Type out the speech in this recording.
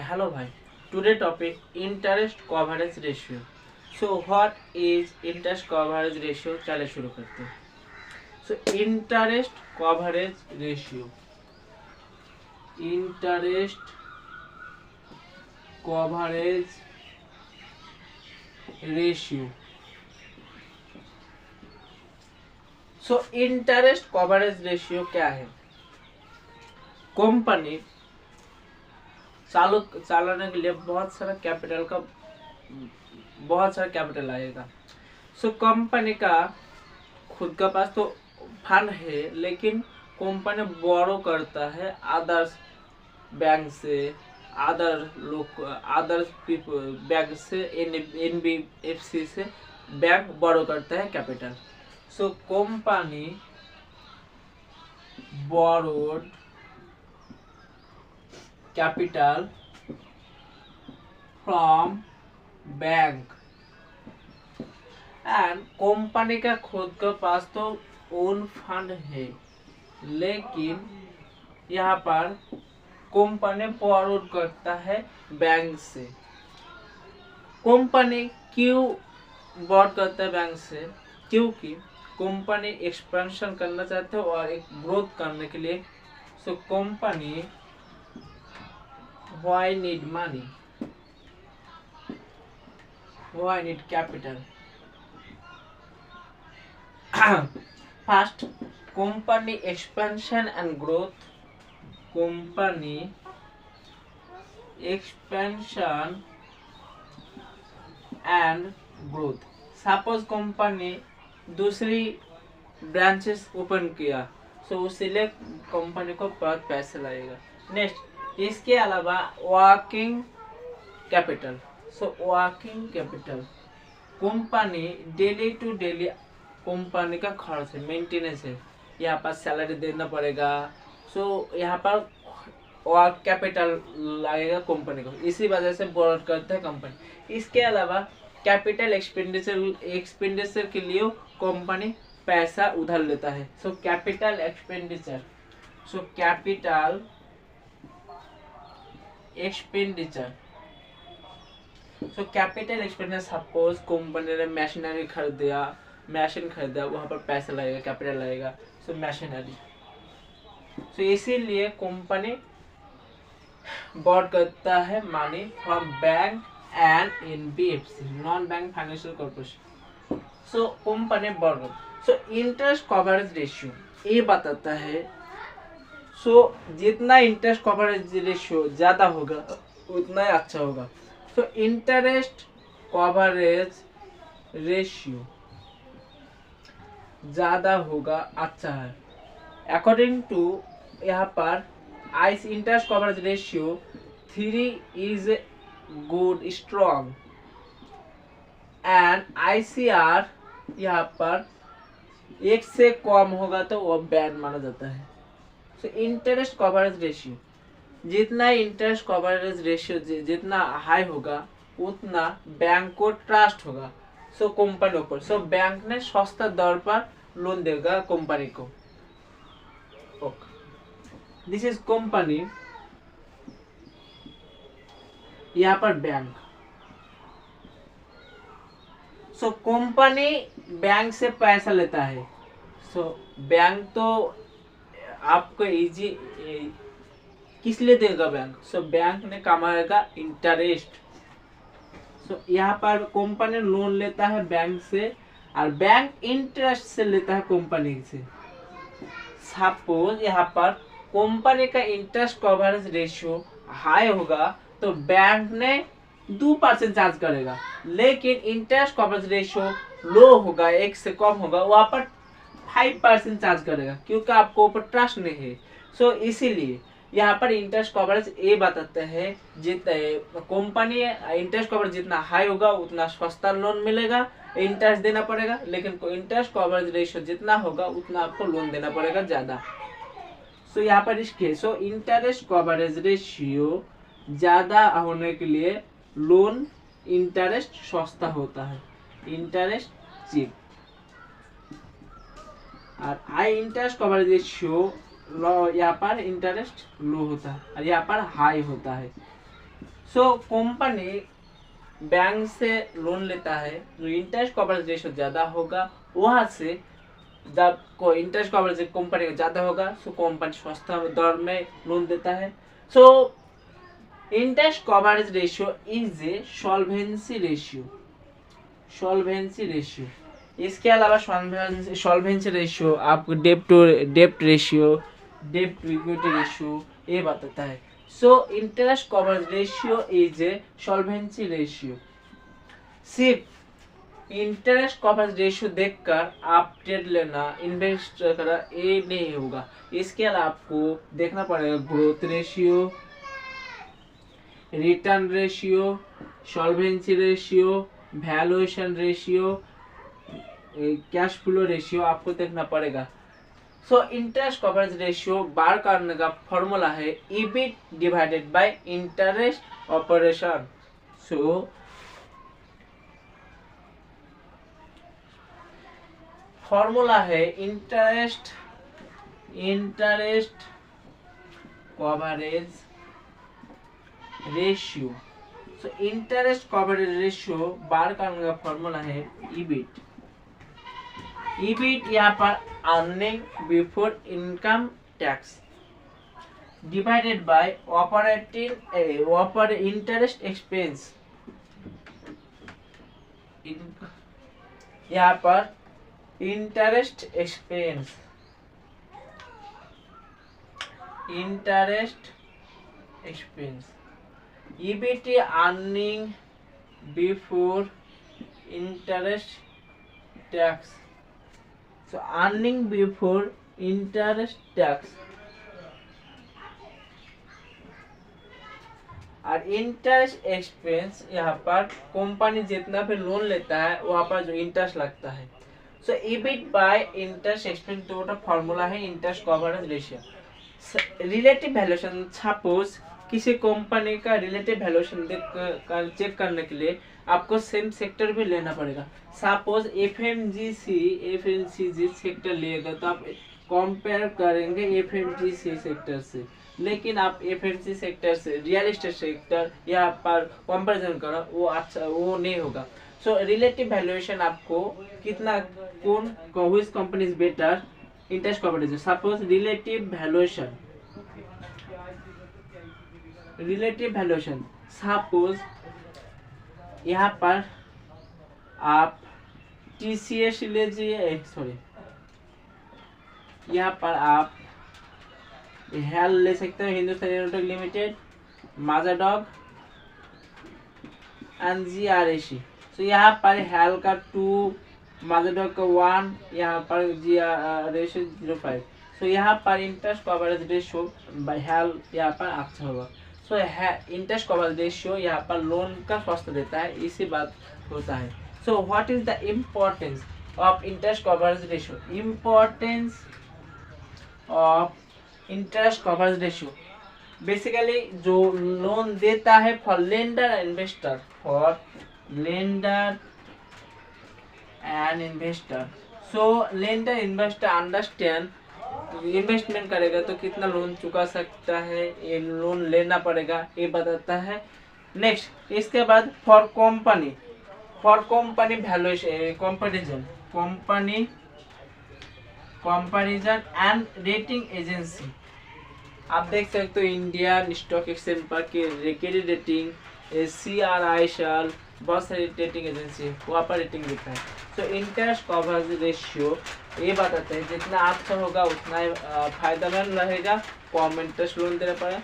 Hello bhai. Today topic interest coverage ratio. So what is interest coverage ratio? चले शुरू करते हैं. So interest coverage ratio. Interest coverage ratio. So interest coverage ratio क्या है? Company चालाने के लिए बहुत सारा कैपिटल आएगा. सो कंपनी का खुद का पास तो फंड है, लेकिन कंपनी बोरो करता है अदर्स बैंक से, अदर्स बैंक से, एनबीएफसी से बैंक बोरो करता है capital. So company borrowed capital from bank and company का खुद के पास तो ओन फंड है, लेकिन यहाँ पर कंपनी बोरो करता है बैंक से. कंपनी क्यों बोरो करता है बैंक से? क्योंकि कंपनी एक्सपेंशन करना चाहते हो और एक ग्रोथ करने के लिए. So company why need money? Why need capital? First, company expansion and growth. Company expansion and growth. Suppose company दूसरी ब्रांचेस ओपन किया, सो उससे लिए कंपनी को बहुत पैसे लगेगा. नेक्स्ट, इसके अलावा working capital. So working capital company daily to daily company का खर्च है, मेंटेनेंस है, यहाँ पर सैलरी देना पड़ेगा. सो यहाँ पर वर्क कैपिटल लगेगा कंपनी को, इसी वजह से बोरो करता है कंपनी. इसके अलावा कैपिटल एक्सपेंडिचर के लिए कंपनी पैसा उधार लेता है. So capital expenditure. So capital expenditure. So capital expenditure, suppose company ने मशीन खरीदा, वहां पर पैसा लगेगा, कैपिटल लगेगा. सो मशीनरी. सो इसीलिए कंपनी बोरो करता है money from bank and NBFC, non bank financial corporation. So company borrow. So interest coverage ratio ये बताता है. सो जितना इंटरेस्ट कवरेज रेशियो ज़्यादा होगा उतना ही अच्छा होगा. सो इंटरेस्ट कवरेज रेशियो ज़्यादा होगा अच्छा है. अकॉर्डिंग टू यहाँ पर interest coverage ratio 3 is good strong and ICR यहाँ पर 1 से कम होगा तो वो बैड माना जाता है. इंटरेस्ट कवरेज रेशियो, जितना इंटरेस्ट कवरेज रेशियो जितना हाई होगा उतना बैंक को ट्रस्ट होगा. सो कंपनी ऊपर, सो बैंक ने सस्ता दर पर लोन देगा कंपनी को. This is company. यहाँ पर बैंक. सो कंपनी बैंक से पैसा लेता है. सो बैंक तो आपको इजी किस लिए देगा बैंक? सो बैंक ने कमाएगा इंटरेस्ट. सो यहाँ पर कंपनी लोन लेता है बैंक से और बैंक इंटरेस्ट से लेता है कंपनी से. सपोज यहाँ पर कंपनी का इंटरेस्ट कवरेज रेशियो हाई होगा तो बैंक ने 2% चार्ज करेगा, लेकिन इंटरेस्ट कवरेज रेशियो लो होगा, 1 से कम होगा, वहाँ पर 5% चार्ज करेगा, क्योंकि आपको ऊपर ट्रस्ट नहीं है. सो इसीलिए यहाँ पर इंटरेस्ट कवरेज ये बताते हैं जितना कंपनी इंटरेस्ट कवरेज जितना हाई होगा उतना सस्ता लोन मिलेगा, इंटरेस्ट देना पड़ेगा, लेकिन इंटरेस्ट कवरेज रेशियो जितना होगा उतना आपको लोन देना पड़ेगा ज़्यादा. सो यहाँ पर इसके सो इंटरेस्ट कवरेज रेशियो ज़्यादा होने के लिए लोन इंटरेस्ट सस्ता होता है, इंटरेस्ट चीप. और हाई इंटरेस्ट कवरेज रेशियो यहाँ पर इंटरेस्ट लो होता है और यहाँ पर हाई होता है. सो कंपनी बैंक से लोन लेता है, जो इंटरेस्ट कवरेज रेशियो ज़्यादा होगा वहाँ से जब कोई इंटरेस्ट कवरेज कंपनी का ज़्यादा होगा सो कंपनी सस्ता दर में लोन देता है। सो interest coverage ratio is a solvency ratio. Solvency ratio, इसके अलावा सॉल्वेंसी रेशियो आपको डेप्ट ratio, dept to equity ratio ये बताता है। सो interest coverage ratio is a solvency ratio. सिर्फ इंटरेस्ट कवरेज रेशियो देखकर आप ट्रेड लेना, इन्वेस्ट करना ये नहीं होगा। इसके अलावा आपको देखना पड़ेगा growth ratio, return ratio, solvency ratio, valuation ratio, cash flow ratio आपको देखना पड़ेगा। सो इंटरेस्ट कवरेज रेशियो बार करने का फॉर्मूला है EBIT divided by interest operation. So formula है interest coverage ratio. So interest coverage ratio बार करने का फॉर्मूला है ईबिट। ईबिट यहाँ पर earning before income tax divided by interest expense. यहाँ पर interest expense, EBT earning before interest tax. So earning before interest tax और इंटरेस्ट एक्सपेंस यहाँ पर कंपनी जितना भी लोन लेता है वहाँ पर जो इंटरेस्ट लगता है। सो ईबिट बाय इंटरेस्ट एक्सपेंस दोनों फॉर्मूला है interest coverage ratio. Relative valuation, suppose किसी कंपनी का रिलेटिव वैल्यूएशन चेक करने के लिए आपको सेम सेक्टर भी लेना पड़ेगा। सपोज एफएमजीसी सेक्टर लिएगा तो आप कंपेयर करेंगे एफएमजीसी सेक्टर से, लेकिन आप एफएमजी सेक्टर से रियल एस्टेट सेक्टर यहाँ पर कंपैरिजन करो वो अच्छा वो नहीं होगा। सो रिलेटिव वैल्यूएशन आपको कितना कौन which company is better interest coverage. Suppose relative valuation suppose यहाँ पर आप टीसीएस लीजिए, सॉरी यहाँ पर आप हेल ले सकते हो, हिंदुस्तान एरोनॉटिक लिमिटेड, माजाडॉग एंड जीआरएसी। सो यहाँ पर हेल का 2, माजाडॉग का 1, यहाँ पर जीआरएसी 0.5। सो यहाँ पर इंटरेस्ट कवरेज रेशियो हेल यहाँ पर अच्छा होगा। सो इंटरेस्ट कवरेज रेशियो यहाँ पर लोन का सस्ता देता है, इसी बात होता है। So what is the importance of interest coverage ratio? Importance of interest coverage ratio basically जो लोन देता है for lender and investor, so lender investor understand investment करेगा तो कितना लोन चुका सकता है, ये लोन लेना पड़ेगा ये बताता है। नेक्स्ट इसके बाद for company valuation comparison and rating agency. आप देख सकते हो इंडियन स्टॉक एक्सचेंज पर क्रेडिट रेटिंग, CRI साल बहुत सारी रेटिंग एजेंसी वहाँ पर रेटिंग देता है। तो इंटरेस्ट कवरेज रेशियो ये बताते हैं जितना अच्छा होगा उतना फायदेमंद रहेगा, कम इंटरेस्ट लोन देना पड़ेगा।